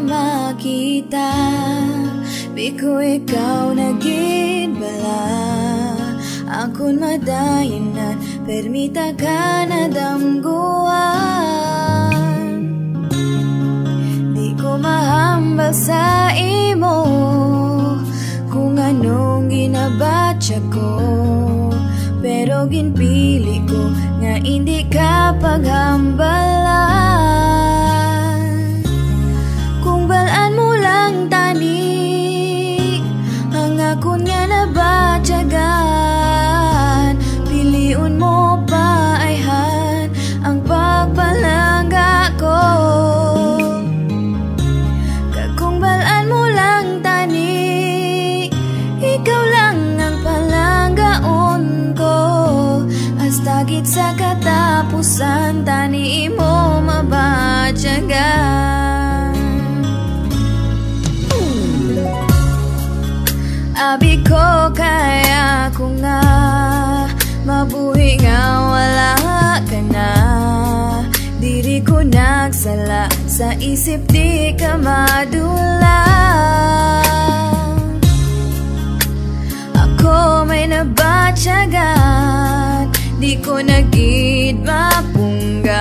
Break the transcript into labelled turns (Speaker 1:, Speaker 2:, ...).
Speaker 1: makita, biko ikaw naging bala. Akon madayon na permita ka na damguan. Di ko mahambal sa imo kung anong ginabatya ko, pero ginpili ko nga hindi ka paghambalan. Kung balaan mo lang tani ang akon nga nabatyagan, piliun mo pa ayhan ang pagpalangga ko. Kung balaan mo lang tani, ikaw lang ang palanggaon ko. Hasta git sa katapusan, tani mo mabatyagan. Abi ko kaya ko nga mabuhi nga wala ka na. Diri ko nagsala sa isip, di ka madula. Ako may nabatyagan, di ko nagid mapunggan.